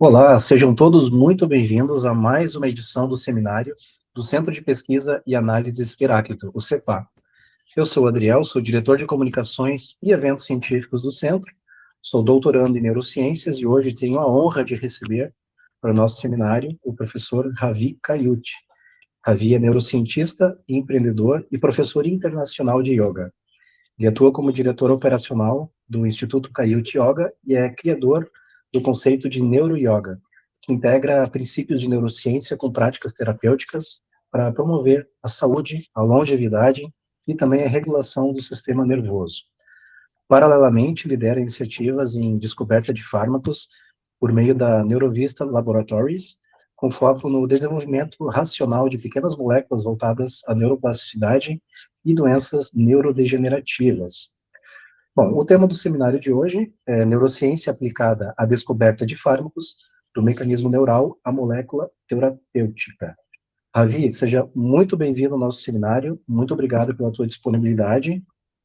Olá, sejam todos muito bem-vindos a mais uma edição do seminário do Centro de Pesquisa e Análises Heráclito, o CEPA. Eu sou o Adriel, sou diretor de comunicações e eventos científicos do centro, sou doutorando em neurociências e hoje tenho a honra de receber para o nosso seminário o professor Ravi Kayuti. Ravi é neurocientista, empreendedor e professor internacional de yoga. Ele atua como diretor operacional do Instituto Kayuti Yoga e é criador do conceito de neuroyoga, que integra princípios de neurociência com práticas terapêuticas para promover a saúde, a longevidade e também a regulação do sistema nervoso. Paralelamente, lidera iniciativas em descoberta de fármacos por meio da Neurovista Laboratories, com foco no desenvolvimento racional de pequenas moléculas voltadas à neuroplasticidade e doenças neurodegenerativas. Bom, o tema do seminário de hoje é neurociência aplicada à descoberta de fármacos, do mecanismo neural à molécula terapêutica. Ravi, seja muito bem-vindo ao nosso seminário, muito obrigado pela tua disponibilidade,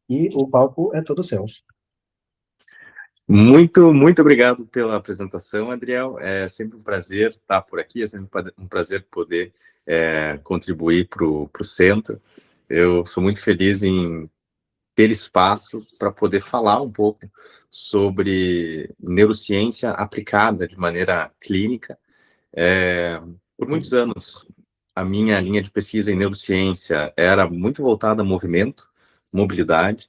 e o palco é todo seu. Muito obrigado pela apresentação, Adriel. É sempre um prazer estar por aqui, é sempre um prazer poder contribuir para o centro. Eu sou muito feliz em ter espaço para poder falar um pouco sobre neurociência aplicada de maneira clínica. Por muitos anos, a minha linha de pesquisa em neurociência era muito voltada a movimento, mobilidade,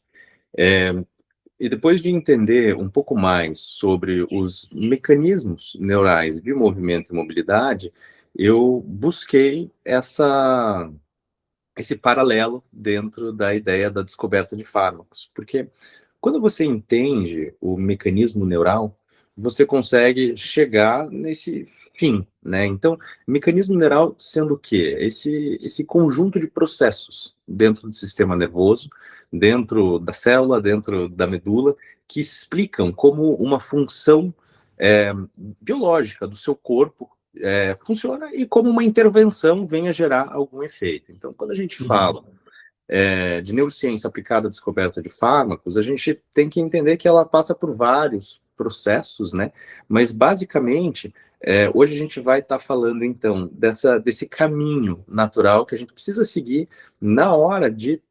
e depois de entender um pouco mais sobre os mecanismos neurais de movimento e mobilidade, eu busquei esse paralelo dentro da ideia da descoberta de fármacos. Porque quando você entende o mecanismo neural, você consegue chegar nesse fim, né? Então, mecanismo neural sendo o quê? Esse conjunto de processos dentro do sistema nervoso, dentro da célula, dentro da medula, que explicam como uma função biológica do seu corpo funciona e como uma intervenção vem a gerar algum efeito. Então, quando a gente fala de neurociência aplicada à descoberta de fármacos, a gente tem que entender que ela passa por vários processos, né? Mas, basicamente, hoje a gente vai estar falando, então, desse caminho natural que a gente precisa seguir na hora de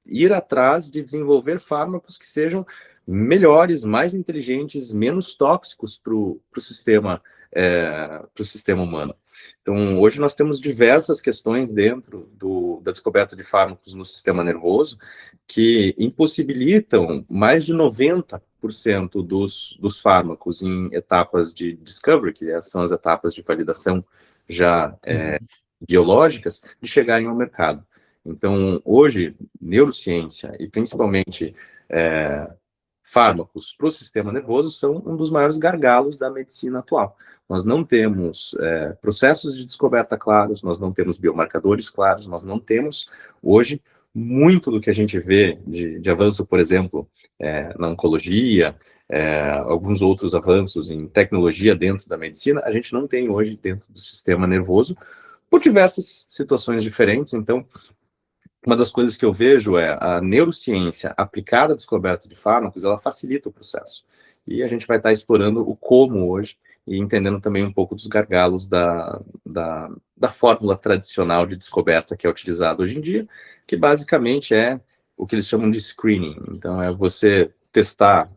ir atrás de desenvolver fármacos que sejam melhores, mais inteligentes, menos tóxicos para o sistema humano. Então, hoje nós temos diversas questões dentro da descoberta de fármacos no sistema nervoso que impossibilitam mais de 90% dos fármacos em etapas de discovery, que são as etapas de validação já biológicas, de chegarem ao mercado. Então, hoje, neurociência e principalmente fármacos para o sistema nervoso são um dos maiores gargalos da medicina atual. Nós não temos processos de descoberta claros, nós não temos biomarcadores claros, nós não temos, hoje, muito do que a gente vê de avanço, por exemplo, na oncologia, alguns outros avanços em tecnologia dentro da medicina, a gente não tem hoje dentro do sistema nervoso, por diversas situações diferentes. Então, uma das coisas que eu vejo é a neurociência aplicada à descoberta de fármacos, ela facilita o processo. E a gente vai estar explorando o como hoje e entendendo também um pouco dos gargalos da fórmula tradicional de descoberta que é utilizada hoje em dia, que basicamente é o que eles chamam de screening. Então, é você testar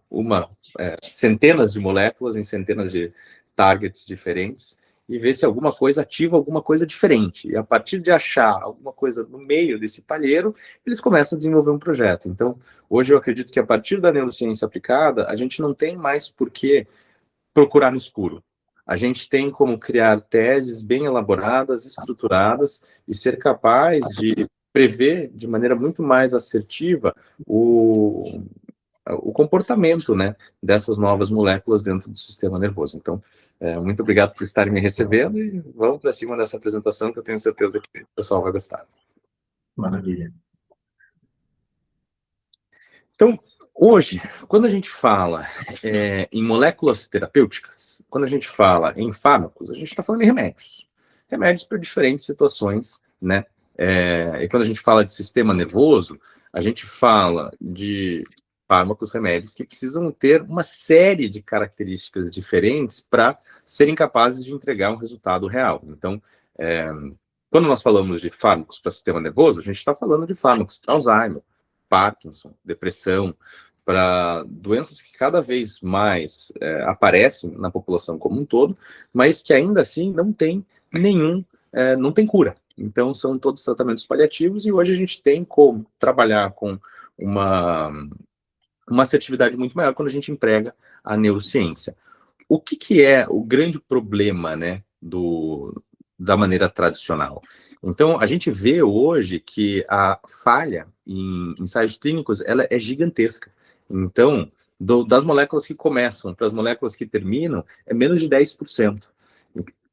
centenas de moléculas em centenas de targets diferentes e ver se alguma coisa ativa alguma coisa diferente. E a partir de achar alguma coisa no meio desse palheiro, eles começam a desenvolver um projeto. Então, hoje eu acredito que a partir da neurociência aplicada, a gente não tem mais por que procurar no escuro. A gente tem como criar teses bem elaboradas, estruturadas, e ser capaz de prever de maneira muito mais assertiva o comportamento, né, dessas novas moléculas dentro do sistema nervoso. Então, muito obrigado por estarem me recebendo e vamos para cima dessa apresentação que eu tenho certeza que o pessoal vai gostar. Maravilha. Então, hoje, quando a gente fala em moléculas terapêuticas, quando a gente fala em fármacos, a gente está falando de remédios. Remédios para diferentes situações, né? E quando a gente fala de sistema nervoso, a gente fala de fármacos, remédios que precisam ter uma série de características diferentes para serem capazes de entregar um resultado real. Então, quando nós falamos de fármacos para sistema nervoso, a gente está falando de fármacos para Alzheimer, Parkinson, depressão, para doenças que cada vez mais aparecem na população como um todo, mas que ainda assim não tem não tem cura. Então, são todos tratamentos paliativos, e hoje a gente tem como trabalhar com uma assertividade muito maior quando a gente emprega a neurociência. O que é o grande problema, né, da maneira tradicional? Então, a gente vê hoje que a falha em ensaios clínicos, ela é gigantesca. Então, das moléculas que começam para as moléculas que terminam, é menos de 10%.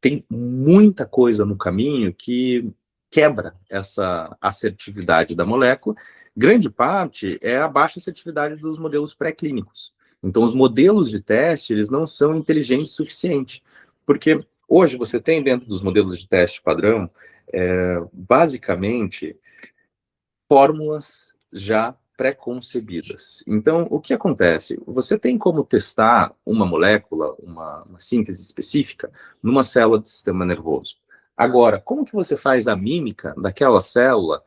Tem muita coisa no caminho que quebra essa assertividade da molécula. Grande parte é a baixa assertividade dos modelos pré-clínicos. Então, os modelos de teste, eles não são inteligentes o suficiente, porque hoje você tem dentro dos modelos de teste padrão, basicamente, fórmulas já pré-concebidas. Então, o que acontece? Você tem como testar uma molécula, uma síntese específica, numa célula do sistema nervoso. Agora, como que você faz a mímica daquela célula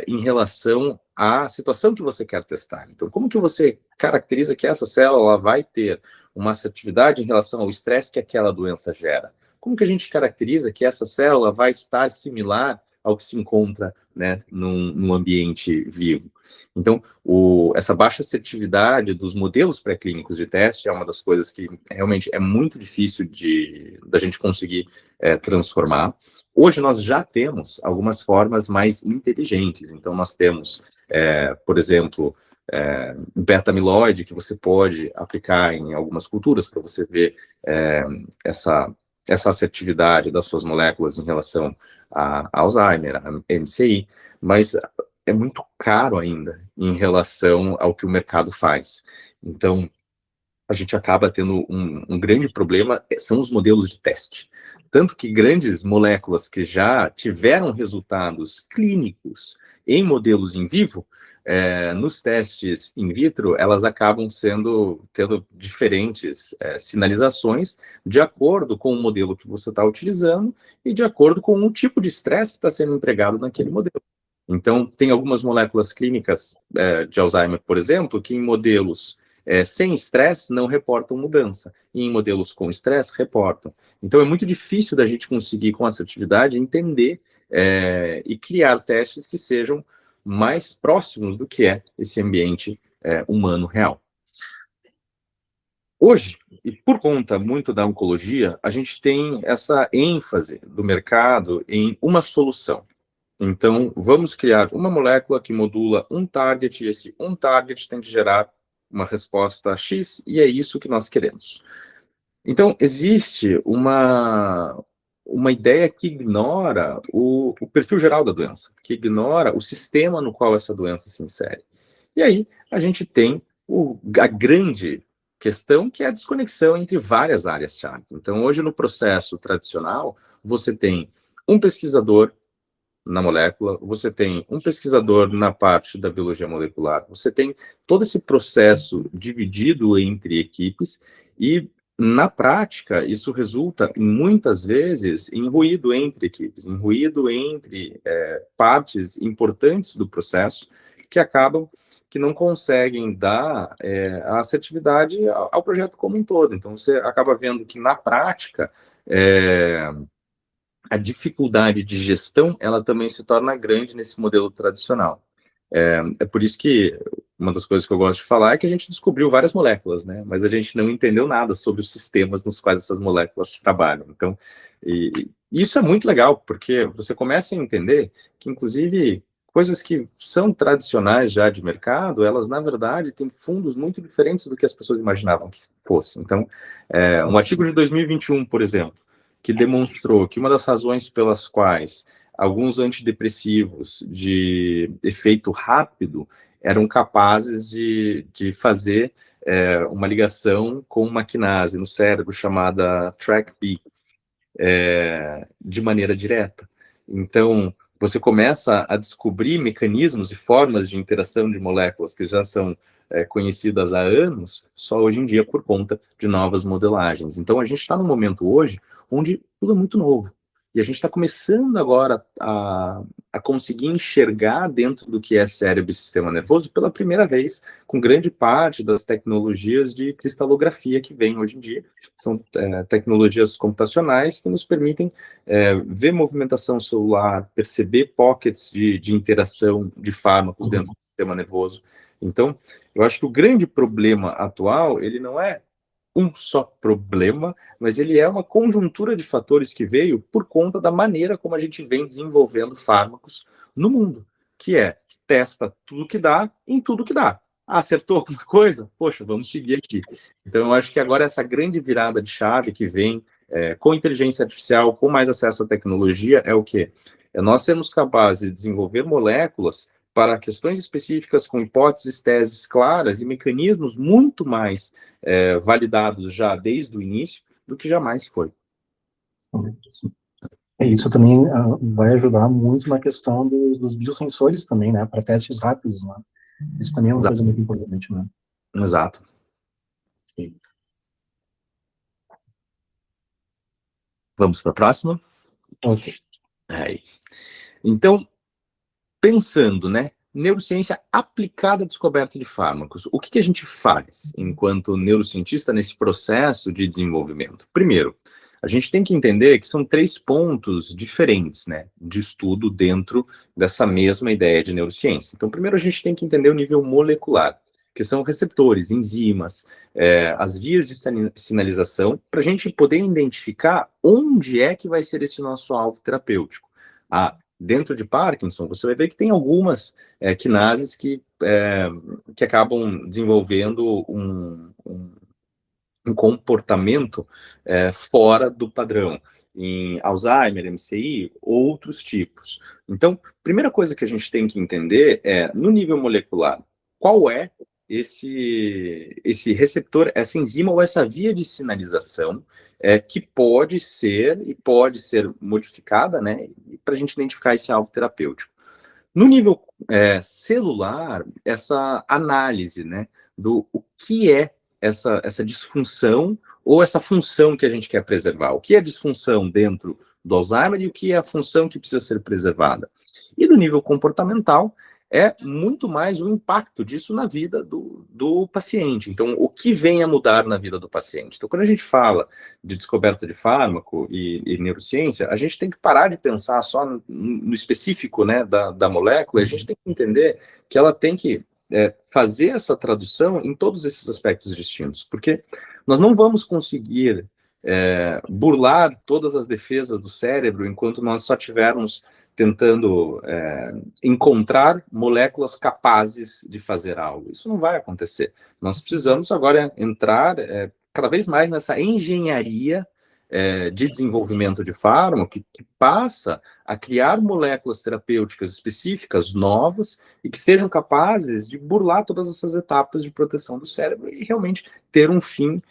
em relação à situação que você quer testar? Então, como que você caracteriza que essa célula vai ter uma assertividade em relação ao estresse que aquela doença gera? Como que a gente caracteriza que essa célula vai estar similar ao que se encontra, né, num ambiente vivo? Então, essa baixa assertividade dos modelos pré-clínicos de teste é uma das coisas que realmente é muito difícil da gente conseguir transformar. Hoje nós já temos algumas formas mais inteligentes. Então, nós temos, por exemplo, beta-amiloide, que você pode aplicar em algumas culturas para você ver essa assertividade das suas moléculas em relação a Alzheimer, a MCI, mas é muito caro ainda em relação ao que o mercado faz. Então, a gente acaba tendo um grande problema, são os modelos de teste. Tanto que grandes moléculas que já tiveram resultados clínicos em modelos em vivo, nos testes in vitro, elas acabam tendo diferentes sinalizações de acordo com o modelo que você está utilizando e de acordo com o tipo de estresse que está sendo empregado naquele modelo. Então, tem algumas moléculas clínicas de Alzheimer, por exemplo, que em modelos sem estresse não reportam mudança, e em modelos com estresse reportam. Então, é muito difícil da gente conseguir, com assertividade, entender e criar testes que sejam mais próximos do que é esse ambiente humano real. Hoje, e por conta muito da oncologia, a gente tem essa ênfase do mercado em uma solução. Então, vamos criar uma molécula que modula um target, e esse um target tem que gerar uma resposta X, e é isso que nós queremos. Então, existe uma ideia que ignora o perfil geral da doença, que ignora o sistema no qual essa doença se insere. E aí, a gente tem a grande questão, que é a desconexão entre várias áreas-chave. Então, hoje, no processo tradicional, você tem um pesquisador na molécula, você tem um pesquisador na parte da biologia molecular, você tem todo esse processo dividido entre equipes, e na prática isso resulta muitas vezes em ruído entre equipes, em ruído entre partes importantes do processo que acabam que não conseguem dar a assertividade ao projeto como um todo. Então você acaba vendo que na prática a dificuldade de gestão, ela também se torna grande nesse modelo tradicional. É por isso que uma das coisas que eu gosto de falar é que a gente descobriu várias moléculas, né? Mas a gente não entendeu nada sobre os sistemas nos quais essas moléculas trabalham. Então, e isso é muito legal, porque você começa a entender que, inclusive, coisas que são tradicionais já de mercado, elas, na verdade, têm fundos muito diferentes do que as pessoas imaginavam que fossem. Então, um artigo de 2021, por exemplo, que demonstrou que uma das razões pelas quais alguns antidepressivos de efeito rápido eram capazes de fazer uma ligação com uma quinase no cérebro chamada TrkB, de maneira direta. Então, você começa a descobrir mecanismos e formas de interação de moléculas que já são conhecidas há anos, só hoje em dia por conta de novas modelagens. Então, a gente está num momento hoje onde tudo é muito novo. E a gente está começando agora a conseguir enxergar dentro do que é cérebro e sistema nervoso pela primeira vez, com grande parte das tecnologias de cristalografia que vem hoje em dia. São tecnologias computacionais que nos permitem ver movimentação celular, perceber pockets de interação de fármacos dentro do sistema nervoso. Então, eu acho que o grande problema atual, ele não é um só problema, mas ele é uma conjuntura de fatores que veio por conta da maneira como a gente vem desenvolvendo fármacos no mundo, que é testa tudo que dá em tudo que dá. Ah, acertou alguma coisa? Poxa, vamos seguir aqui. Então, eu acho que agora essa grande virada de chave que vem com inteligência artificial, com mais acesso à tecnologia, é o quê? É nós sermos capazes de desenvolver moléculas para questões específicas, com hipóteses, teses claras e mecanismos muito mais validados já desde o início do que jamais foi. Isso também vai ajudar muito na questão dos biosensores também, né, para testes rápidos, né? Isso também é uma coisa muito importante, né? Exato. Sim. Vamos para a próxima? Ok. Aí. Então, pensando, né? Neurociência aplicada à descoberta de fármacos. O que a gente faz enquanto neurocientista nesse processo de desenvolvimento? Primeiro, a gente tem que entender que são 3 pontos diferentes, né, de estudo dentro dessa mesma ideia de neurociência. Então, primeiro a gente tem que entender o nível molecular, que são receptores, enzimas, as vias de sinalização, para a gente poder identificar onde é que vai ser esse nosso alvo terapêutico. Dentro de Parkinson, você vai ver que tem algumas quinases que acabam desenvolvendo um comportamento fora do padrão. Em Alzheimer, MCI, outros tipos. Então, primeira coisa que a gente tem que entender é, no nível molecular, qual é esse receptor, essa enzima ou essa via de sinalização que pode ser modificada, né, para a gente identificar esse alvo terapêutico. No nível celular, essa análise, né, do o que é essa disfunção ou essa função que a gente quer preservar. O que é disfunção dentro do Alzheimer e o que é a função que precisa ser preservada. E no nível comportamental, é muito mais o impacto disso na vida do paciente. Então, o que vem a mudar na vida do paciente? Então, quando a gente fala de descoberta de fármaco e neurociência, a gente tem que parar de pensar só no específico, né, da molécula, e a gente tem que entender que ela tem que fazer essa tradução em todos esses aspectos distintos, porque nós não vamos conseguir burlar todas as defesas do cérebro enquanto nós só tivermos tentando encontrar moléculas capazes de fazer algo. Isso não vai acontecer. Nós precisamos agora entrar cada vez mais nessa engenharia de desenvolvimento de fármaco que passa a criar moléculas terapêuticas específicas, novas, e que sejam capazes de burlar todas essas etapas de proteção do cérebro e realmente ter um fim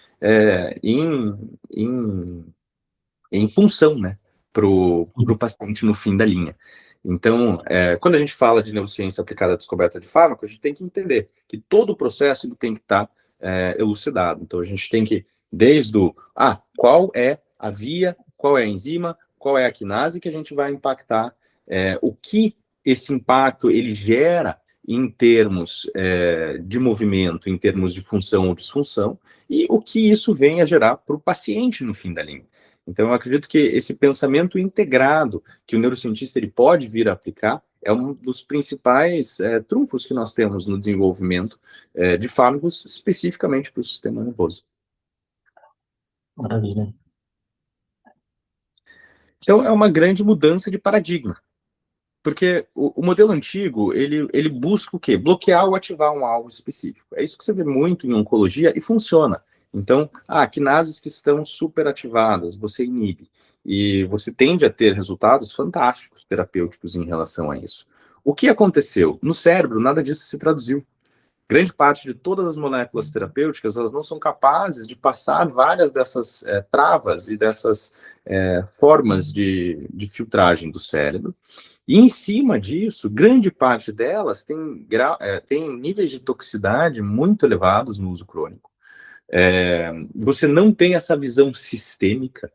em função, né, para o paciente no fim da linha. Então, quando a gente fala de neurociência aplicada à descoberta de fármaco, a gente tem que entender que todo o processo ele tem que estar elucidado. Então, a gente tem que, desde qual é a via, qual é a enzima, qual é a quinase que a gente vai impactar, o que esse impacto ele gera em termos de movimento, em termos de função ou disfunção, e o que isso vem a gerar para o paciente no fim da linha. Então, eu acredito que esse pensamento integrado que o neurocientista ele pode vir a aplicar é um dos principais trunfos que nós temos no desenvolvimento de fármacos especificamente para o sistema nervoso. Maravilha. Então, é uma grande mudança de paradigma. Porque o modelo antigo, ele busca o quê? Bloquear ou ativar um alvo específico. É isso que você vê muito em oncologia e funciona. Então, quinases que estão superativadas, você inibe. E você tende a ter resultados fantásticos terapêuticos em relação a isso. O que aconteceu? No cérebro, nada disso se traduziu. Grande parte de todas as moléculas terapêuticas, elas não são capazes de passar várias dessas travas e dessas formas de filtragem do cérebro. E em cima disso, grande parte delas tem níveis de toxicidade muito elevados no uso crônico. Você não tem essa visão sistêmica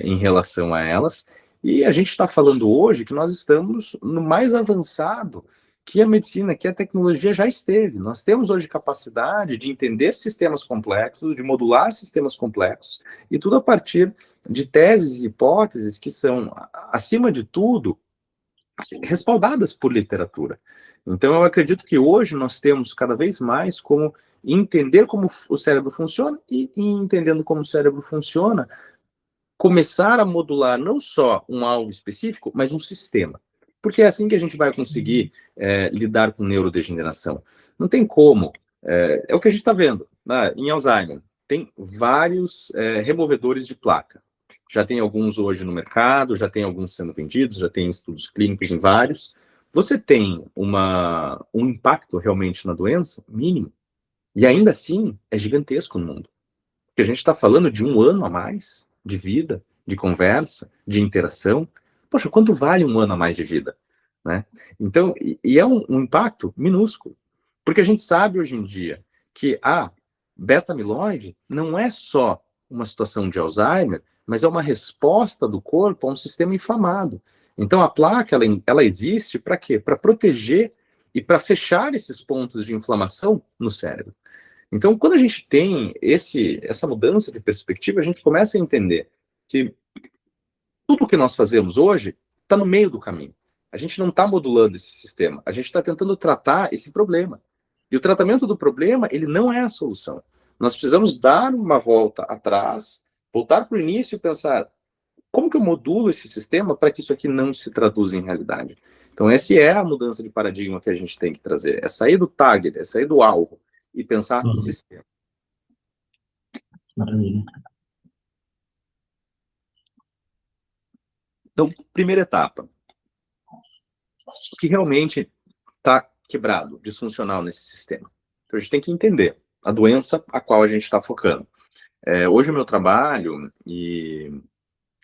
em relação a elas, e a gente está falando hoje que nós estamos no mais avançado que a medicina, que a tecnologia já esteve. Nós temos hoje capacidade de entender sistemas complexos, de modular sistemas complexos, e tudo a partir de teses e hipóteses que são, acima de tudo, respaldadas por literatura. Então, eu acredito que hoje nós temos cada vez mais como entender como o cérebro funciona e entendendo como o cérebro funciona, começar a modular não só um alvo específico, mas um sistema. Porque é assim que a gente vai conseguir lidar com neurodegeneração. Não tem como. É o que a gente está vendo. Em Alzheimer, tem vários removedores de placa. Já tem alguns hoje no mercado, já tem alguns sendo vendidos, já tem estudos clínicos em vários. Você tem um impacto realmente na doença mínimo. E ainda assim, é gigantesco no mundo. Porque a gente está falando de 1 ano a mais de vida, de conversa, de interação. Poxa, quanto vale 1 ano a mais de vida? Né? Então, é um impacto minúsculo. Porque a gente sabe hoje em dia que a beta-amiloide não é só uma situação de Alzheimer, mas é uma resposta do corpo a um sistema inflamado. Então, a placa, ela existe para quê? Para proteger e para fechar esses pontos de inflamação no cérebro. Então, quando a gente tem essa mudança de perspectiva, a gente começa a entender que tudo o que nós fazemos hoje está no meio do caminho. A gente não está modulando esse sistema, a gente está tentando tratar esse problema. E o tratamento do problema, ele não é a solução. Nós precisamos dar uma volta atrás, voltar para o início e pensar como que eu modulo esse sistema para que isso aqui não se traduza em realidade. Então, essa é a mudança de paradigma que a gente tem que trazer. É sair do target, é sair do alvo e pensar sistema. Maravilha. Então, primeira etapa. O que realmente está quebrado, disfuncional nesse sistema? Então, a gente tem que entender a doença a qual a gente está focando. Hoje, o meu trabalho e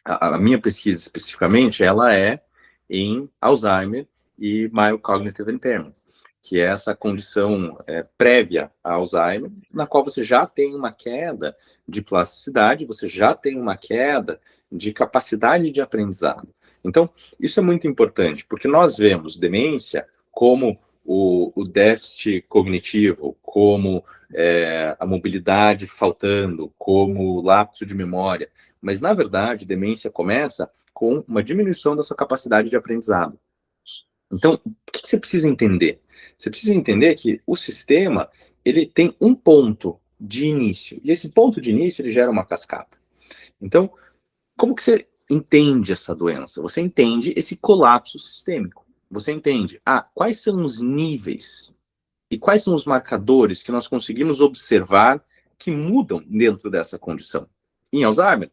a minha pesquisa especificamente, ela é em Alzheimer e Mild-Cognitive Impairment, que é essa condição prévia a Alzheimer, na qual você já tem uma queda de plasticidade, você já tem uma queda de capacidade de aprendizado. Então, isso é muito importante, porque nós vemos demência como o déficit cognitivo, como a mobilidade faltando, como o lapso de memória, mas, na verdade, demência começa com uma diminuição da sua capacidade de aprendizado. Então, o que você precisa entender? Você precisa entender que o sistema, ele tem um ponto de início, e esse ponto de início, ele gera uma cascata. Então, como que você entende essa doença? Você entende esse colapso sistêmico. Você entende, quais são os níveis e quais são os marcadores que nós conseguimos observar que mudam dentro dessa condição. Em Alzheimer,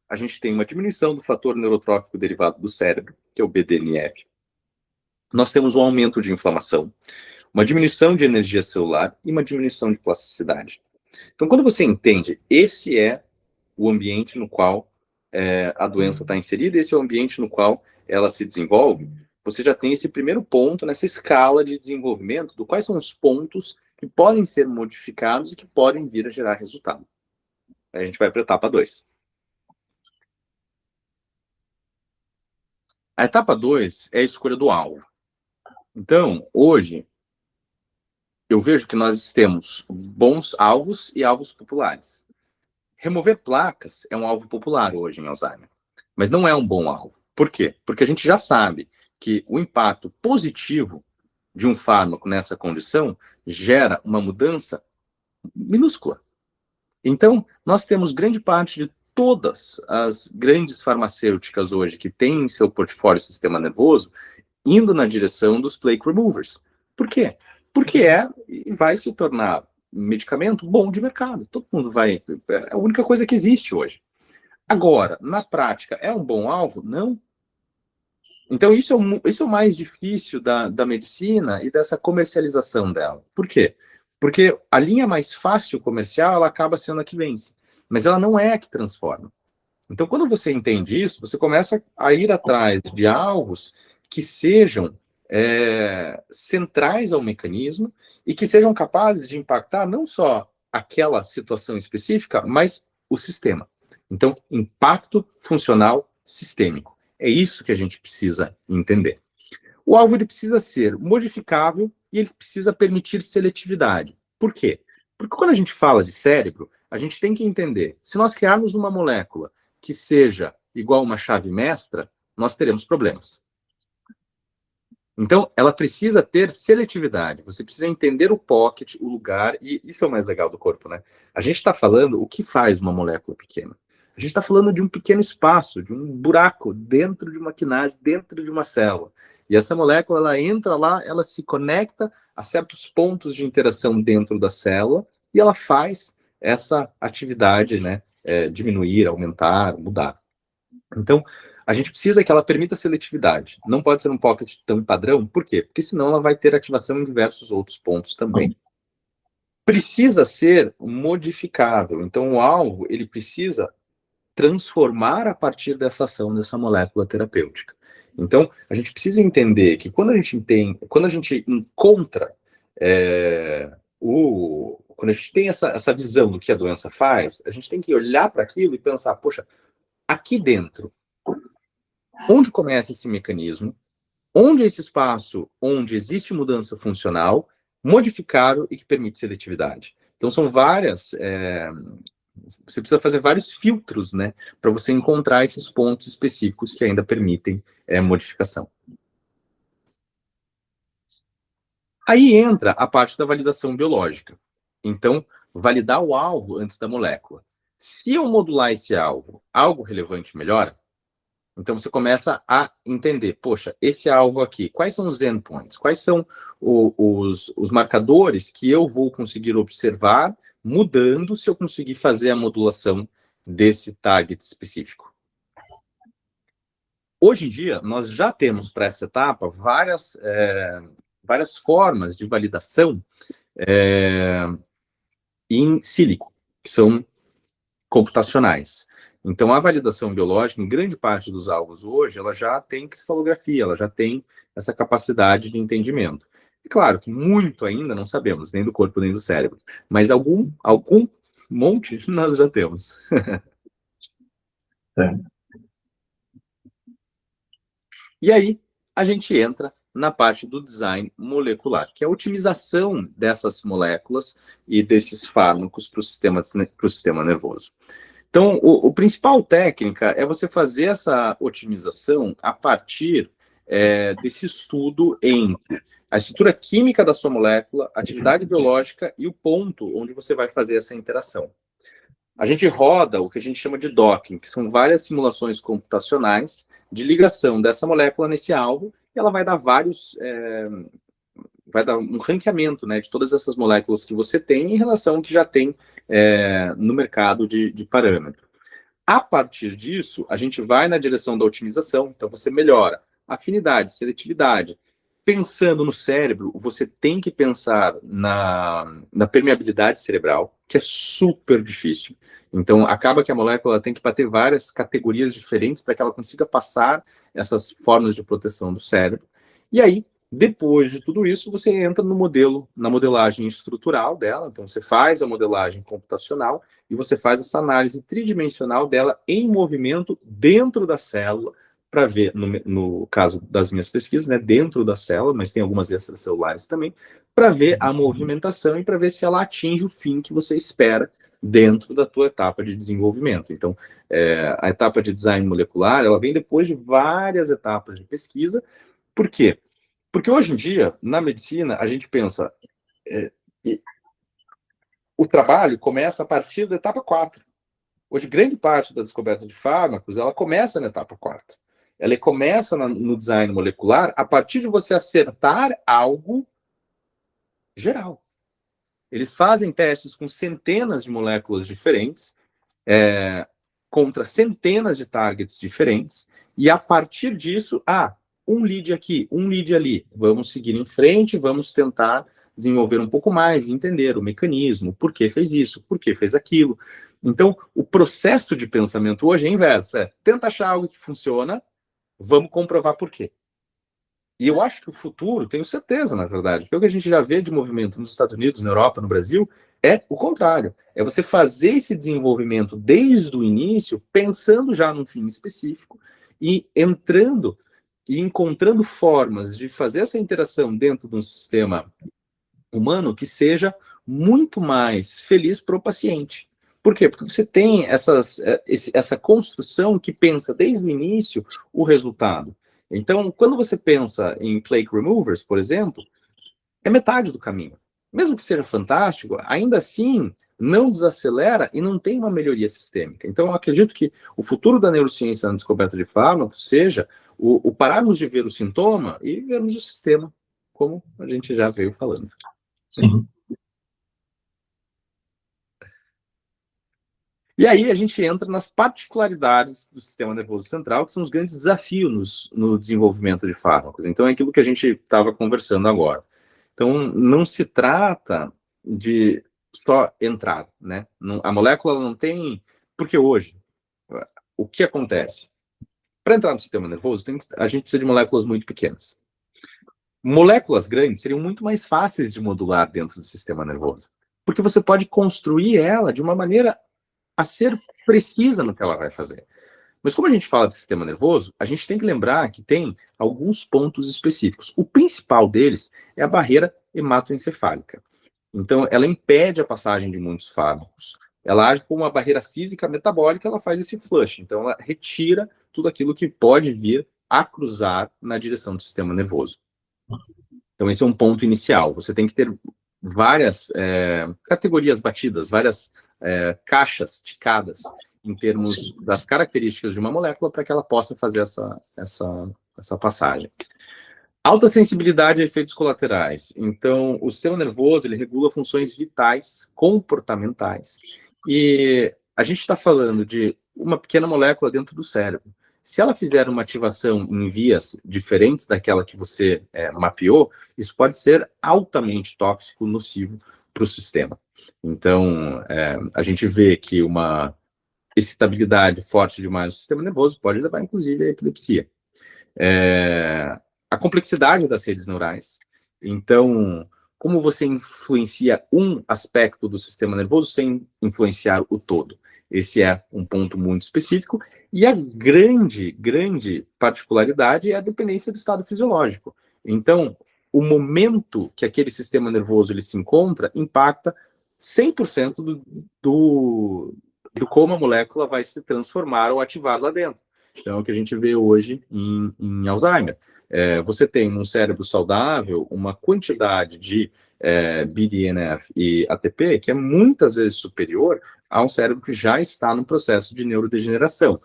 a gente tem uma diminuição do fator neurotrófico derivado do cérebro, que é o BDNF. Nós temos um aumento de inflamação, uma diminuição de energia celular e uma diminuição de plasticidade. Então, quando você entende, esse é o ambiente no qual a doença está inserida, esse é o ambiente no qual ela se desenvolve, você já tem esse primeiro ponto nessa escala de desenvolvimento do quais são os pontos que podem ser modificados e que podem vir a gerar resultado. Aí a gente vai para a etapa 2. A etapa 2 é a escolha do alvo. Então, hoje, eu vejo que nós temos bons alvos e alvos populares. Remover placas é um alvo popular hoje em Alzheimer, mas não é um bom alvo. Por quê? Porque a gente já sabe que o impacto positivo de um fármaco nessa condição gera uma mudança minúscula. Então, nós temos grande parte de todas as grandes farmacêuticas hoje que têm em seu portfólio sistema nervoso indo na direção dos plaque removers. Por quê? Porque vai se tornar um medicamento bom de mercado. Todo mundo vai... É a única coisa que existe hoje. Agora, na prática, é um bom alvo? Não. Então, isso é o mais difícil da medicina e dessa comercialização dela. Por quê? Porque a linha mais fácil comercial, ela acaba sendo a que vence. Mas ela não é a que transforma. Então, quando você entende isso, você começa a ir atrás de alvos que sejam centrais ao mecanismo e que sejam capazes de impactar não só aquela situação específica, mas o sistema. Então, impacto funcional sistêmico. É isso que a gente precisa entender. O alvo ele precisa ser modificável e ele precisa permitir seletividade. Por quê? Porque quando a gente fala de cérebro, a gente tem que entender, se nós criarmos uma molécula que seja igual a uma chave mestra, nós teremos problemas. Então, ela precisa ter seletividade. Você precisa entender o pocket, o lugar, e isso é o mais legal do corpo, né? A gente está falando o que faz uma molécula pequena. A gente está falando de um pequeno espaço, de um buraco dentro de uma quinase, dentro de uma célula. E essa molécula, ela entra lá, ela se conecta a certos pontos de interação dentro da célula e ela faz essa atividade, né? Diminuir, aumentar, mudar. Então, a gente precisa que ela permita seletividade. Não pode ser um pocket tão padrão. Por quê? Porque senão ela vai ter ativação em diversos outros pontos também. Precisa ser modificável. Então, o alvo, ele precisa transformar a partir dessa ação dessa molécula terapêutica. Então, a gente precisa entender que quando a gente encontra quando a gente tem essa visão do que a doença faz, a gente tem que olhar para aquilo e pensar, poxa, aqui dentro, onde começa esse mecanismo, onde é esse espaço onde existe mudança funcional, modificável e que permite seletividade. Então, são várias... você precisa fazer vários filtros, né, para você encontrar esses pontos específicos que ainda permitem modificação. Aí entra a parte da validação biológica. Então, validar o alvo antes da molécula. Se eu modular esse alvo, algo relevante melhora, então você começa a entender, poxa, esse alvo aqui, quais são os endpoints? Quais são os marcadores que eu vou conseguir observar mudando se eu conseguir fazer a modulação desse target específico? Hoje em dia, nós já temos para essa etapa várias formas de validação em sílico, que são computacionais. Então, a validação biológica, em grande parte dos alvos hoje, ela já tem cristalografia, ela já tem essa capacidade de entendimento. E claro que muito ainda não sabemos, nem do corpo, nem do cérebro, mas algum monte nós já temos. E aí, a gente entra na parte do design molecular, que é a otimização dessas moléculas e desses fármacos para o sistema nervoso. Então, o principal técnica é você fazer essa otimização a partir desse estudo entre a estrutura química da sua molécula, a atividade biológica e o ponto onde você vai fazer essa interação. A gente roda o que a gente chama de docking, que são várias simulações computacionais de ligação dessa molécula nesse alvo, e ela vai dar vai dar um ranqueamento, né, de todas essas moléculas que você tem em relação ao que já tem no mercado de parâmetro. A partir disso, a gente vai na direção da otimização, então você melhora afinidade, seletividade. Pensando no cérebro, você tem que pensar na permeabilidade cerebral, que é super difícil. Então, acaba que a molécula tem que bater várias categorias diferentes para que ela consiga passar essas formas de proteção do cérebro. E aí, depois de tudo isso, você entra no modelo, na modelagem estrutural dela. Então, você faz a modelagem computacional e você faz essa análise tridimensional dela em movimento dentro da célula, para ver, no caso das minhas pesquisas, né, dentro da célula, mas tem algumas extracelulares também, para ver a movimentação e para ver se ela atinge o fim que você espera dentro da tua etapa de desenvolvimento. Então, a etapa de design molecular, ela vem depois de várias etapas de pesquisa. Por quê? Porque hoje em dia, na medicina, a gente pensa, o trabalho começa a partir da etapa 4. Hoje, grande parte da descoberta de fármacos, ela começa na etapa 4. Ela começa no design molecular a partir de você acertar algo geral. Eles fazem testes com centenas de moléculas diferentes, contra centenas de targets diferentes, e a partir disso, um lead aqui, um lead ali. Vamos seguir em frente, vamos tentar desenvolver um pouco mais, entender o mecanismo, por que fez isso, por que fez aquilo. Então, o processo de pensamento hoje é inverso. Tenta achar algo que funciona, vamos comprovar por quê. E eu acho que o futuro, tenho certeza, na verdade, porque o que a gente já vê de movimento nos Estados Unidos, na Europa, no Brasil, é o contrário. É você fazer esse desenvolvimento desde o início, pensando já num fim específico e entrando e encontrando formas de fazer essa interação dentro de um sistema humano que seja muito mais feliz para o paciente. Por quê? Porque você tem essa construção que pensa desde o início o resultado. Então, quando você pensa em plaque removers, por exemplo, é metade do caminho. Mesmo que seja fantástico, ainda assim não desacelera e não tem uma melhoria sistêmica. Então, eu acredito que o futuro da neurociência na descoberta de fármacos seja o pararmos de ver o sintoma e vermos o sistema, como a gente já veio falando. Sim. E aí a gente entra nas particularidades do sistema nervoso central, que são os grandes desafios no desenvolvimento de fármacos. Então é aquilo que a gente estava conversando agora. Então não se trata de só entrar, né? A molécula não tem... Porque hoje, o que acontece? Para entrar no sistema nervoso, a gente precisa de moléculas muito pequenas. Moléculas grandes seriam muito mais fáceis de modular dentro do sistema nervoso, porque você pode construir ela de uma maneira a ser precisa no que ela vai fazer. Mas como a gente fala de sistema nervoso, a gente tem que lembrar que tem alguns pontos específicos. O principal deles é a barreira hematoencefálica. Então, ela impede a passagem de muitos fármacos. Ela age como uma barreira física metabólica, ela faz esse flush. Então, ela retira tudo aquilo que pode vir a cruzar na direção do sistema nervoso. Então, esse é um ponto inicial. Você tem que ter várias categorias batidas, várias caixas ticadas em termos das características de uma molécula para que ela possa fazer essa passagem. Alta sensibilidade a efeitos colaterais. Então, o sistema nervoso, ele regula funções vitais, comportamentais. E a gente está falando de uma pequena molécula dentro do cérebro. Se ela fizer uma ativação em vias diferentes daquela que você mapeou, isso pode ser altamente tóxico, nocivo para o sistema. Então, a gente vê que uma excitabilidade forte demais do sistema nervoso pode levar, inclusive, à epilepsia. A complexidade das redes neurais. Então, como você influencia um aspecto do sistema nervoso sem influenciar o todo? Esse é um ponto muito específico. E a grande particularidade é a dependência do estado fisiológico. Então, o momento que aquele sistema nervoso ele se encontra impacta 100% do como a molécula vai se transformar ou ativar lá dentro. Então, é o que a gente vê hoje em Alzheimer. Você tem num cérebro saudável uma quantidade de BDNF e ATP que é muitas vezes superior a um cérebro que já está no processo de neurodegeneração.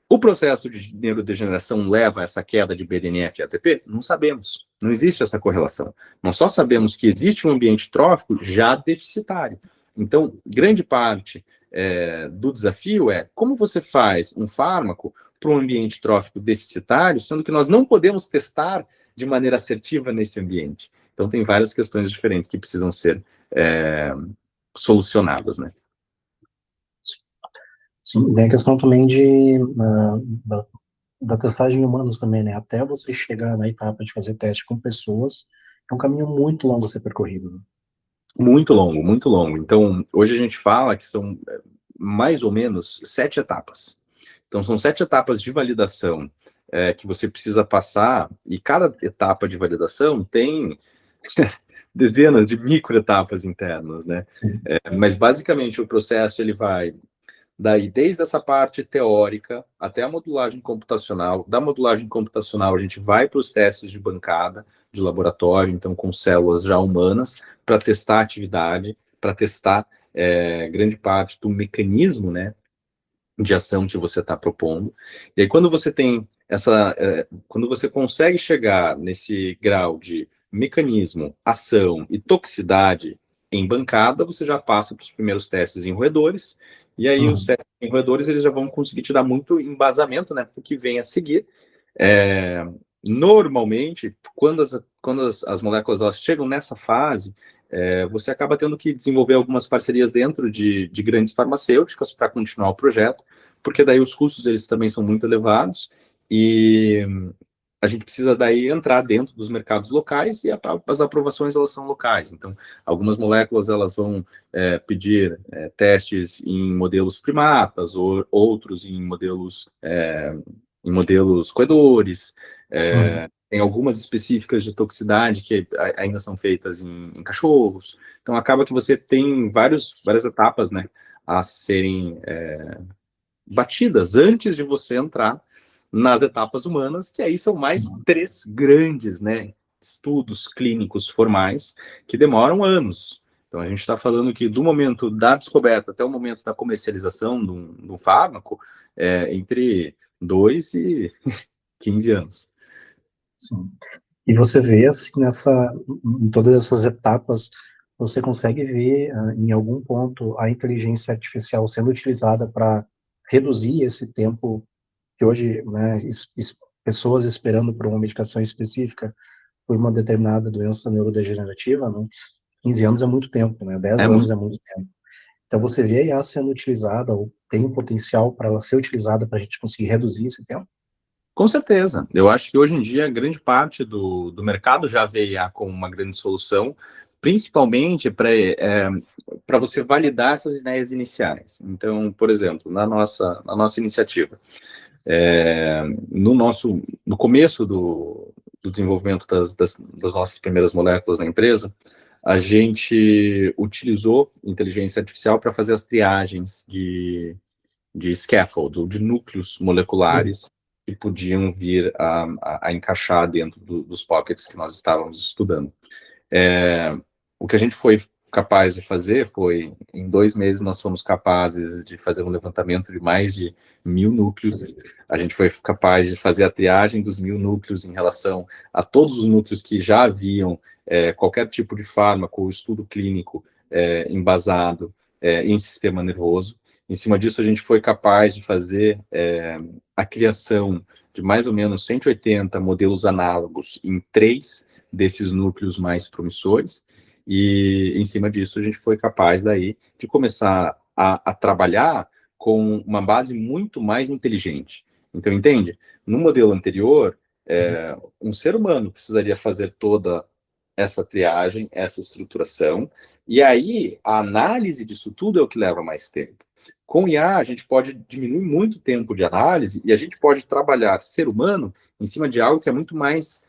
O processo de neurodegeneração leva a essa queda de BDNF e ATP? Não sabemos. Não existe essa correlação. Nós só sabemos que existe um ambiente trófico já deficitário. Então, grande parte do desafio é como você faz um fármaco para um ambiente trófico deficitário, sendo que nós não podemos testar de maneira assertiva nesse ambiente. Então, tem várias questões diferentes que precisam ser solucionadas, né? Sim, tem a questão também da testagem em humanos também, né? Até você chegar na etapa de fazer teste com pessoas, é um caminho muito longo a ser percorrido. Né? Muito longo, muito longo. Então, hoje a gente fala que são mais ou menos 7 etapas. Então, são 7 etapas de validação que você precisa passar, e cada etapa de validação tem dezenas de microetapas internas, né? Mas, basicamente, o processo ele vai daí desde essa parte teórica até a modulagem computacional. Da modulagem computacional, a gente vai para os testes de bancada, de laboratório, então com células já humanas, para testar a atividade, para testar grande parte do mecanismo, né, de ação que você está propondo. E aí, quando você tem quando você consegue chegar nesse grau de mecanismo, ação e toxicidade em bancada, você já passa para os primeiros testes em roedores, e aí os testes em roedores eles já vão conseguir te dar muito embasamento, né, para o que vem a seguir. Normalmente, quando as moléculas elas chegam nessa fase, você acaba tendo que desenvolver algumas parcerias dentro de grandes farmacêuticas para continuar o projeto, porque daí os custos eles também são muito elevados, e a gente precisa daí entrar dentro dos mercados locais e as aprovações elas são locais. Então, algumas moléculas elas vão pedir testes em modelos primatas, ou outros em modelos roedores. Tem algumas específicas de toxicidade que ainda são feitas em cachorros. Então, acaba que você tem várias etapas, né, a serem batidas antes de você entrar nas etapas humanas, que aí são mais 3 grandes, né, estudos clínicos formais que demoram anos. Então, a gente está falando que do momento da descoberta até o momento da comercialização de um fármaco, entre 2 e 15 anos. Sim. E você vê, assim, em todas essas etapas, você consegue ver, em algum ponto, a inteligência artificial sendo utilizada para reduzir esse tempo que hoje, né, pessoas esperando por uma medicação específica por uma determinada doença neurodegenerativa, né, 15 anos é muito tempo, né, 10 anos é muito tempo. Então, você vê a IA sendo utilizada, ou tem um potencial para ela ser utilizada para a gente conseguir reduzir esse tempo? Com certeza. Eu acho que hoje em dia, grande parte do mercado já vê IA como uma grande solução, principalmente para você validar essas ideias iniciais. Então, por exemplo, na nossa iniciativa, no começo do desenvolvimento das nossas primeiras moléculas na empresa, a gente utilizou inteligência artificial para fazer as triagens de scaffolds, ou de núcleos moleculares que podiam vir a encaixar dentro dos pockets que nós estávamos estudando. O que a gente foi capaz de fazer foi, em 2 meses, nós fomos capazes de fazer um levantamento de mais de 1.000 núcleos. A gente foi capaz de fazer a triagem dos 1.000 núcleos em relação a todos os núcleos que já haviam qualquer tipo de fármaco ou estudo clínico embasado em sistema nervoso. Em cima disso, a gente foi capaz de fazer a criação de mais ou menos 180 modelos análogos em 3 desses núcleos mais promissores, e em cima disso a gente foi capaz daí de começar a trabalhar com uma base muito mais inteligente. Então, entende? No modelo anterior, um ser humano precisaria fazer toda essa triagem, essa estruturação, e aí a análise disso tudo é o que leva mais tempo. Com IA, a gente pode diminuir muito o tempo de análise e a gente pode trabalhar ser humano em cima de algo que é muito mais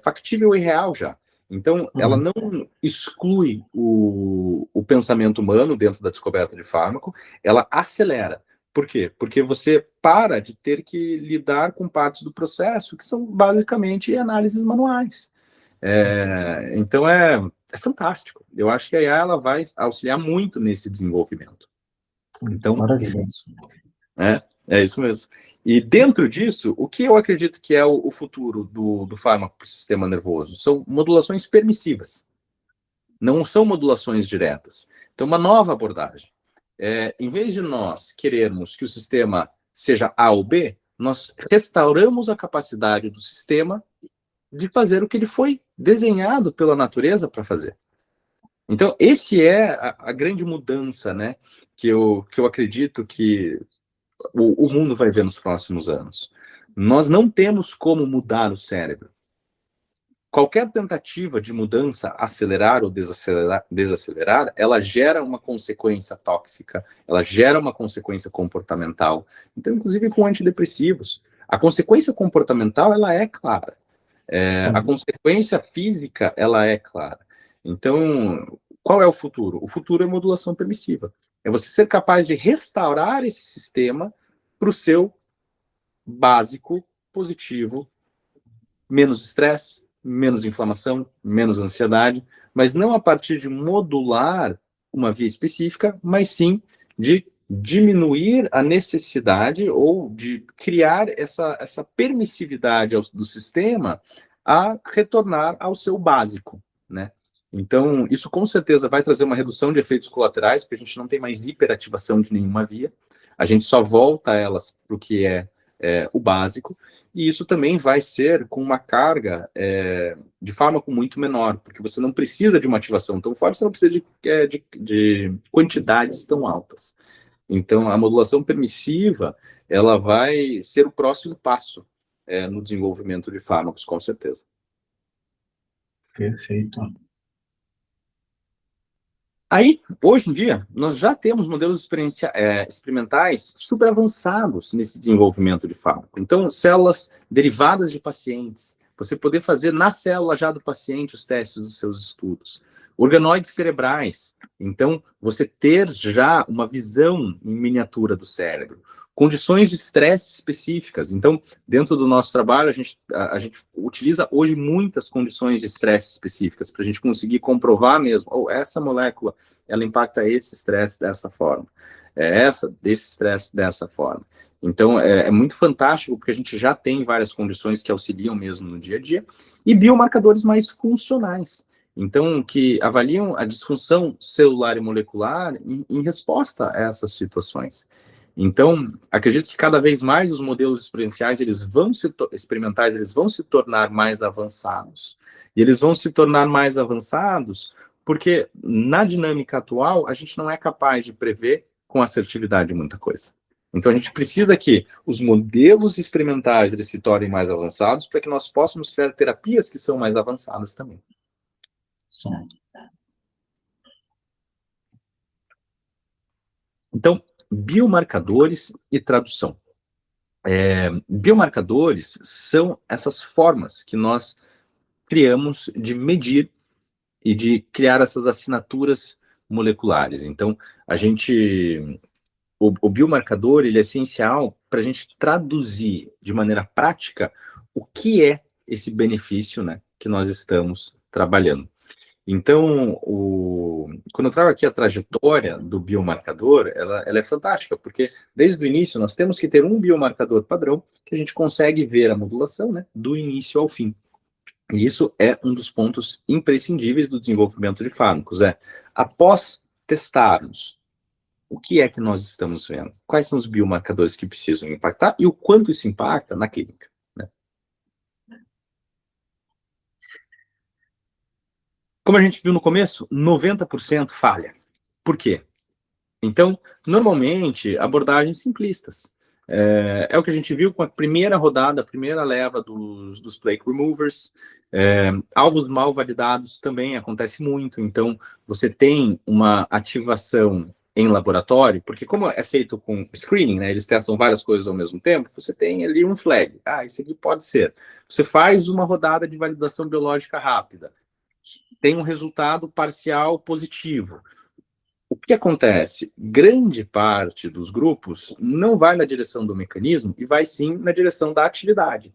factível e real já. Então, ela não exclui o pensamento humano dentro da descoberta de fármaco, ela acelera. Por quê? Porque você para de ter que lidar com partes do processo que são basicamente análises manuais. Então, é fantástico. Eu acho que a IA ela vai auxiliar muito nesse desenvolvimento. Então, maravilhoso. É isso mesmo. E dentro disso, o que eu acredito que é o futuro do fármaco para o sistema nervoso? São modulações permissivas, não são modulações diretas. Então, uma nova abordagem. Em vez de nós querermos que o sistema seja A ou B, nós restauramos a capacidade do sistema de fazer o que ele foi desenhado pela natureza para fazer. Então, esse é a grande mudança, né, que eu acredito que o mundo vai ver nos próximos anos. Nós não temos como mudar o cérebro. Qualquer tentativa de mudança, acelerar ou desacelerar, ela gera uma consequência tóxica, ela gera uma consequência comportamental. Então, inclusive com antidepressivos, a consequência comportamental ela é clara. A consequência física ela é clara. Então, qual é o futuro? O futuro é modulação permissiva. É você ser capaz de restaurar esse sistema para o seu básico positivo, menos estresse, menos inflamação, menos ansiedade, mas não a partir de modular uma via específica, mas sim de diminuir a necessidade ou de criar essa permissividade do sistema a retornar ao seu básico, né? Então, isso com certeza vai trazer uma redução de efeitos colaterais, porque a gente não tem mais hiperativação de nenhuma via, a gente só volta elas para o que é o básico, e isso também vai ser com uma carga de fármaco muito menor, porque você não precisa de uma ativação tão forte, você não precisa de quantidades tão altas. Então, a modulação permissiva, ela vai ser o próximo passo no desenvolvimento de fármacos, com certeza. Perfeito. Aí, hoje em dia, nós já temos modelos experimentais super avançados nesse desenvolvimento de fármaco. Então, células derivadas de pacientes, você poder fazer na célula já do paciente os testes dos seus estudos. Organoides cerebrais, então, você ter já uma visão em miniatura do cérebro. Condições de estresse específicas. Então, dentro do nosso trabalho, a gente utiliza hoje muitas condições de estresse específicas para a gente conseguir comprovar mesmo, essa molécula, ela impacta esse estresse dessa forma, desse estresse dessa forma. Então, é muito fantástico, porque a gente já tem várias condições que auxiliam mesmo no dia a dia, e biomarcadores mais funcionais. Então, que avaliam a disfunção celular e molecular em resposta a essas situações. Então, acredito que cada vez mais os modelos experimentais eles vão se tornar mais avançados. E eles vão se tornar mais avançados porque, na dinâmica atual, a gente não é capaz de prever com assertividade muita coisa. Então, a gente precisa que os modelos experimentais eles se tornem mais avançados para que nós possamos criar terapias que são mais avançadas também. Sim. Então, biomarcadores e tradução. Biomarcadores são essas formas que nós criamos de medir e de criar essas assinaturas moleculares. Então, o biomarcador ele é essencial para a gente traduzir de maneira prática o que é esse benefício, né, que nós estamos trabalhando. Então, quando eu trago aqui a trajetória do biomarcador, ela é fantástica, porque desde o início nós temos que ter um biomarcador padrão que a gente consegue ver a modulação, né, do início ao fim. E isso é um dos pontos imprescindíveis do desenvolvimento de fármacos, após testarmos o que é que nós estamos vendo, quais são os biomarcadores que precisam impactar e o quanto isso impacta na clínica. Como a gente viu no começo, 90% falha. Por quê? Então, normalmente, abordagens simplistas. É o que a gente viu com a primeira rodada, a primeira leva dos plaque removers. Alvos mal validados também acontece muito. Então, você tem uma ativação em laboratório, porque como é feito com screening, né, eles testam várias coisas ao mesmo tempo, você tem ali um flag. Isso aqui pode ser. Você faz uma rodada de validação biológica rápida. Tem um resultado parcial positivo. O que acontece? Grande parte dos grupos não vai na direção do mecanismo e vai sim na direção da atividade.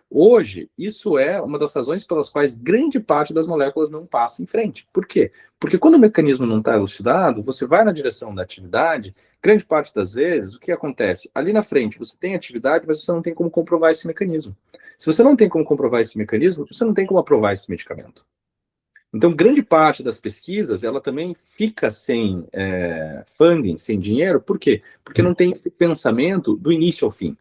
Hoje, isso é uma das razões pelas quais grande parte das moléculas não passa em frente. Por quê? Porque quando o mecanismo não está elucidado, você vai na direção da atividade, grande parte das vezes, o que acontece? Ali na frente você tem atividade, mas você não tem como comprovar esse mecanismo. Se você não tem como comprovar esse mecanismo, você não tem como aprovar esse medicamento. Então, grande parte das pesquisas, ela também fica sem funding, sem dinheiro. Por quê? Porque não tem esse pensamento do início ao fim.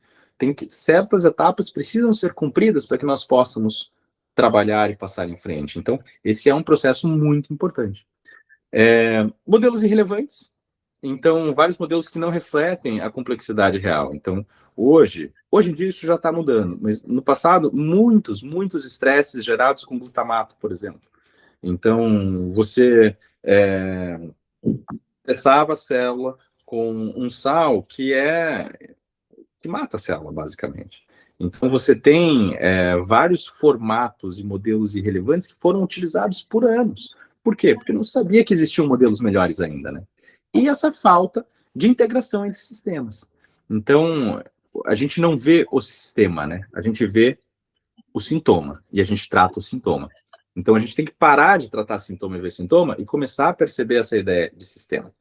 Certas etapas precisam ser cumpridas para que nós possamos trabalhar e passar em frente. Então, esse é um processo muito importante. Modelos irrelevantes. Então, vários modelos que não refletem a complexidade real. Então, hoje em dia isso já está mudando, mas no passado, muitos estresses gerados com glutamato, por exemplo. Então, você testava a célula com um sal que mata a célula, basicamente. Então, você tem vários formatos e modelos irrelevantes que foram utilizados por anos. Por quê? Porque não sabia que existiam modelos melhores ainda, né? E essa falta de integração entre sistemas. Então, a gente não vê o sistema, né? A gente vê o sintoma e a gente trata o sintoma. Então, a gente tem que parar de tratar sintoma e ver sintoma e começar a perceber essa ideia de sistema.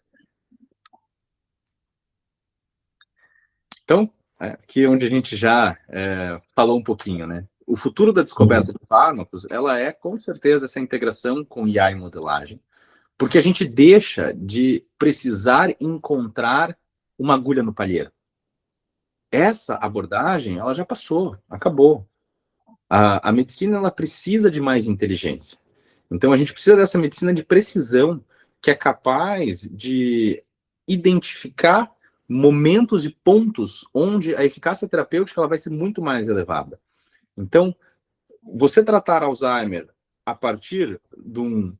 Então, aqui é onde a gente já falou um pouquinho, né? O futuro da descoberta de fármacos, ela é, com certeza, essa integração com IA e modelagem, porque a gente deixa de precisar encontrar uma agulha no palheiro. Essa abordagem, ela já passou, acabou. A medicina, ela precisa de mais inteligência. Então, a gente precisa dessa medicina de precisão, que é capaz de identificar momentos e pontos onde a eficácia terapêutica ela vai ser muito mais elevada. Então, você tratar Alzheimer a partir de um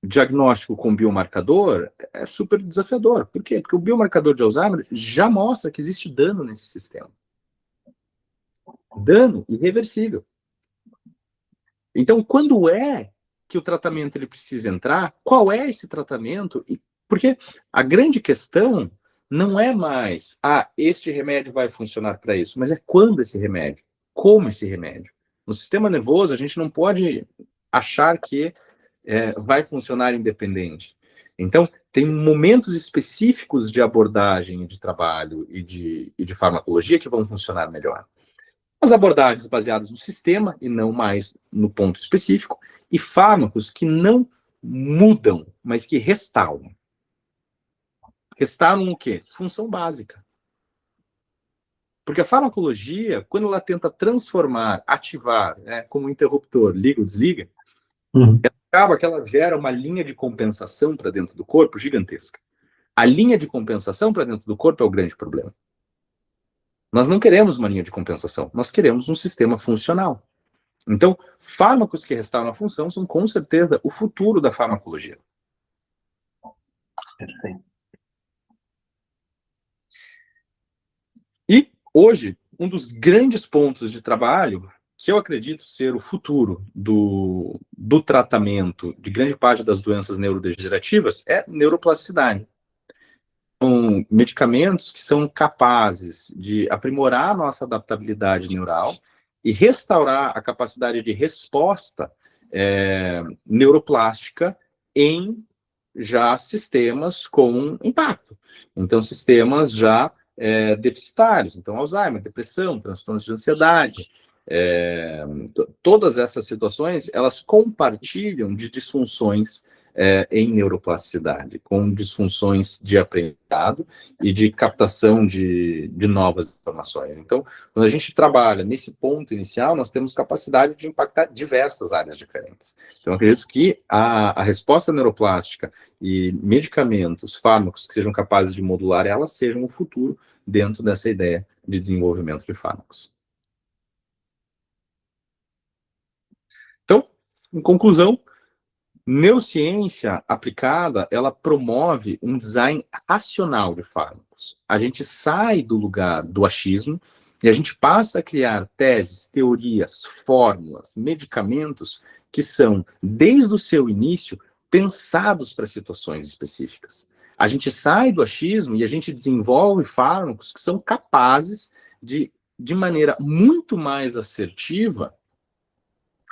diagnóstico com biomarcador é super desafiador. Por quê? Porque o biomarcador de Alzheimer já mostra que existe dano nesse sistema. Dano irreversível. Então, quando é que o tratamento ele precisa entrar? Qual é esse tratamento? Porque a grande questão não é mais, este remédio vai funcionar para isso, mas é quando esse remédio, como esse remédio. No sistema nervoso, a gente não pode achar que vai funcionar independente. Então, tem momentos específicos de abordagem, de trabalho e de farmacologia que vão funcionar melhor. As abordagens baseadas no sistema e não mais no ponto específico, e fármacos que não mudam, mas que restauram. Restauram o quê? Função básica. Porque a farmacologia, quando ela tenta transformar, ativar, como um interruptor, liga ou desliga, acaba que ela gera uma linha de compensação para dentro do corpo gigantesca. A linha de compensação para dentro do corpo é o grande problema. Nós não queremos uma linha de compensação, nós queremos um sistema funcional. Então, fármacos que restauram a função são, com certeza, o futuro da farmacologia. Perfeito. E, hoje, um dos grandes pontos de trabalho, que eu acredito ser o futuro do tratamento de grande parte das doenças neurodegenerativas, é neuroplasticidade. São medicamentos que são capazes de aprimorar a nossa adaptabilidade neural e restaurar a capacidade de resposta neuroplástica em já sistemas com impacto. Então, sistemas já deficitários. Então, Alzheimer, depressão, transtornos de ansiedade, todas essas situações, elas compartilham de disfunções em neuroplasticidade, com disfunções de aprendizado e de captação de novas informações. Então, quando a gente trabalha nesse ponto inicial, nós temos capacidade de impactar diversas áreas diferentes. Então, eu acredito que a resposta neuroplástica e medicamentos, fármacos que sejam capazes de modular elas, sejam o futuro dentro dessa ideia de desenvolvimento de fármacos. Então, em conclusão, neurociência aplicada, ela promove um design racional de fármacos. A gente sai do lugar do achismo e a gente passa a criar teses, teorias, fórmulas, medicamentos que são, desde o seu início, pensados para situações específicas. A gente sai do achismo e a gente desenvolve fármacos que são capazes de maneira muito mais assertiva,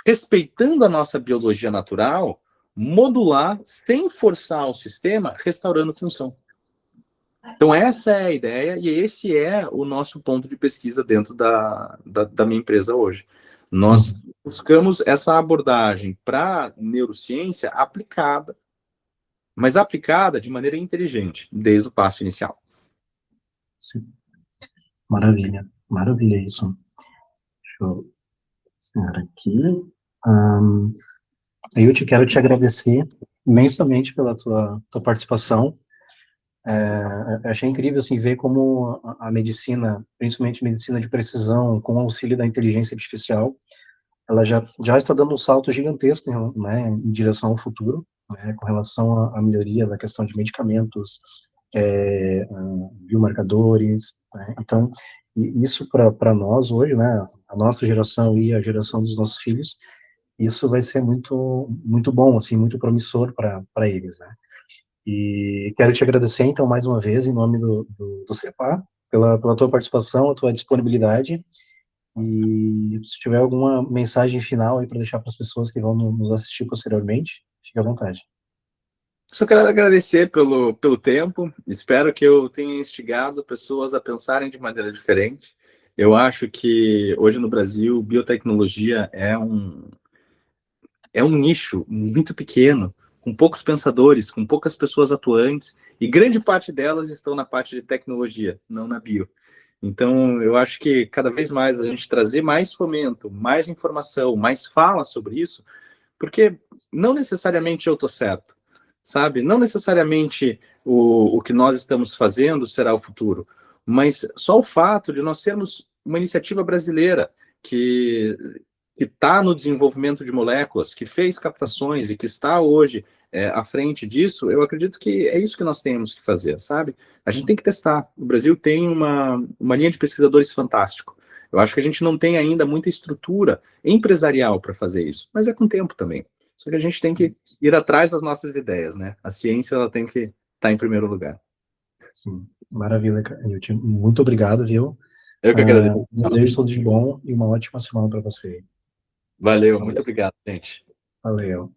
respeitando a nossa biologia natural, modular, sem forçar o sistema, restaurando função. Então, essa é a ideia e esse é o nosso ponto de pesquisa dentro da minha empresa hoje. Nós buscamos essa abordagem para neurociência aplicada, mas aplicada de maneira inteligente, desde o passo inicial. Sim. Maravilha, maravilha isso. Deixa eu ensinar aqui. Eu quero te agradecer imensamente pela tua participação. Achei incrível assim, ver como a medicina, principalmente medicina de precisão, com o auxílio da inteligência artificial, ela já está dando um salto gigantesco, né, em direção ao futuro, né, com relação à melhoria da questão de medicamentos, biomarcadores, né. Então, isso para nós hoje, né, a nossa geração e a geração dos nossos filhos, isso vai ser muito, muito bom, assim, muito promissor para eles, né. E quero te agradecer, então, mais uma vez, em nome do CEPA, pela tua participação, a tua disponibilidade, e se tiver alguma mensagem final aí para deixar para as pessoas que vão nos assistir posteriormente, fique à vontade. Só quero agradecer pelo tempo, espero que eu tenha instigado pessoas a pensarem de maneira diferente. Eu acho que hoje no Brasil, biotecnologia é um nicho muito pequeno, com poucos pensadores, com poucas pessoas atuantes, e grande parte delas estão na parte de tecnologia, não na bio. Então, eu acho que cada vez mais a gente trazer mais fomento, mais informação, mais fala sobre isso, porque não necessariamente eu estou certo, sabe? Não necessariamente o que nós estamos fazendo será o futuro, mas só o fato de nós sermos uma iniciativa brasileira que está no desenvolvimento de moléculas, que fez captações e que está hoje à frente disso, eu acredito que é isso que nós temos que fazer, sabe? A gente tem que testar. O Brasil tem uma linha de pesquisadores fantástico. Eu acho que a gente não tem ainda muita estrutura empresarial para fazer isso, mas é com o tempo também. Só que a gente tem que ir atrás das nossas ideias, né? A ciência ela tem que estar em primeiro lugar. Sim, maravilha, Canilton. Muito obrigado, viu? Eu que agradeço. Desejo tudo de bom e uma ótima semana para você. Valeu, muito obrigado, gente. Valeu.